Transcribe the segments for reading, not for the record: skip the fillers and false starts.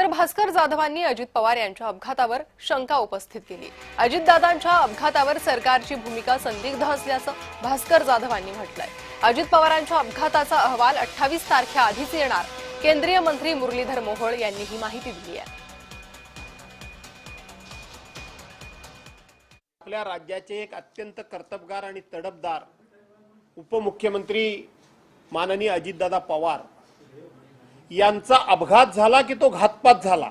भास्कर जाधवांनी अजित पवार यांच्या अपघातावर शंका उपस्थित केली। अजितदादांच्या अपघातावर सरकारची भूमिका संदिग्ध असल्याचं भास्कर जाधवांनी म्हटलंय। अजित पवारांच्या अपघाताचा अहवाल 28 तारखेआधीच येणार, केंद्रीय मंत्री मुरलीधर मोहोळ यांनी ही माहिती दिली आहे। आपल्या राज्याचे एक अत्यंत कर्तबगार आणि तडफदार उपमुख्यमंत्री माननीय अजितदादा पवार यांचा अपघात झाला की तो घातपात झाला,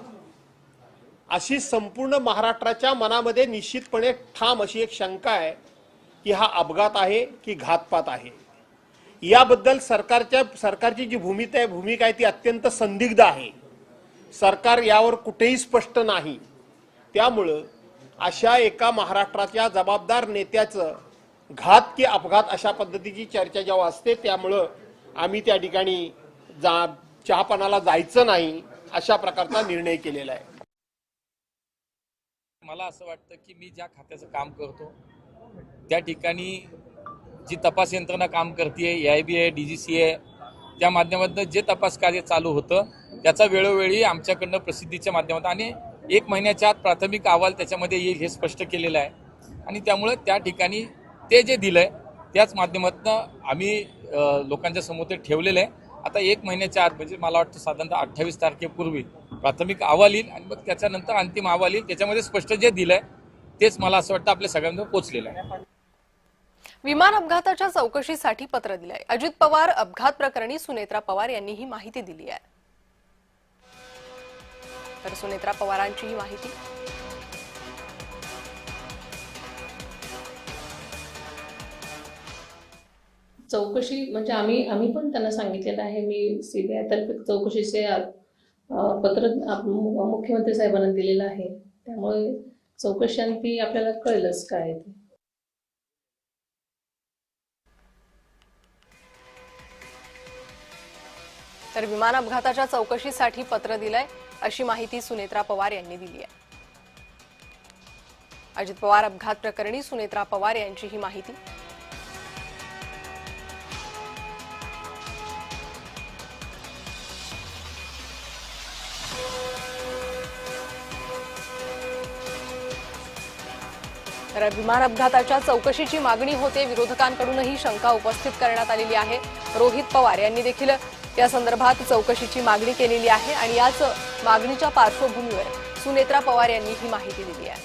अशी संपूर्ण महाराष्ट्राच्या मनामध्ये निश्चितपणे ठाम अशी एक शंका आहे की हा अपघात आहे की घातपात आहे। याबद्दल सरकारची जी भूमिका आहे ती अत्यंत संदिग्ध आहे। सरकार यावर कुठेही स्पष्ट नाही। त्यामुळे अशा एका महाराष्ट्राच्या जबाबदार नेत्याचं घात की अपघात अशा पद्धतीची चर्चा जेव्हा असते, त्यामुळे आम्ही त्या ठिकाणी चहापानाला जायचं नाही अशा प्रकारचा निर्णय केलेला आहे। मला असं वाटतं की मी ज्या खात्याचं काम करतो त्या ठिकाणी जी तपास यंत्रणा काम करते, AIB आहे, DGC आहे, त्या माध्यमातून जे तपास कार्य चालू होतं त्याचा वेळोवेळी आमच्याकडनं प्रसिद्धीच्या माध्यमातून आणि 1 महिन्याच्या आत प्राथमिक अहवाल त्याच्यामध्ये येईल हे स्पष्ट केलेलं आहे। आणि त्यामुळे त्या ठिकाणी ते जे दिलंय त्याच माध्यमातून आम्ही लोकांच्या समोर ते ठेवलेलं आहे। आता 1 महिन्याच्या आत म्हणजे मला वाटतं साधारणतः 28 तारखेपूर्वी प्राथमिक अहवाल येईल आणि मग त्याच्यानंतर अंतिम अहवाल येईल। त्याच्यामध्ये स्पष्ट जे दिलंय तेच मला असं वाटतं आपल्या सगळ्यांना पोहोचलेलं आहे। विमान अपघाताच्या चौकशीसाठी पत्र दिलंय। अजित पवार अपघात प्रकरणी सुनेत्रा पवार यांनी ही माहिती दिली आहे। तर सुनेत्रा पवारांची ही माहिती। चौकशी म्हणजे आम्ही पण त्यांना सांगितलेलं आहे। मी CBI तर्फे चौकशीचे पत्र मुख्यमंत्री साहेबांना दिलेलं आहे। त्यामुळे चौकशांती आपल्याला कळलंच काय ते। तर विमान अपघाताच्या चौकशीसाठी पत्र दिलंय अशी माहिती सुनेत्रा पवार यांनी दिली आहे। अजित पवार अपघात प्रकरणी सुनेत्रा पवार यांची ही माहिती। तर विमान अपघाताच्या चौकशीची मागणी होते। विरोधकांकडूनही शंका उपस्थित करण्यात आलेली आहे। रोहित पवार यांनी देखील या संदर्भात चौकशीची मागणी केलेली आहे आणि याच मागणीच्या पार्श्वभूमीवर सुनेत्रा पवार यांनी ही माहिती दिली आहे।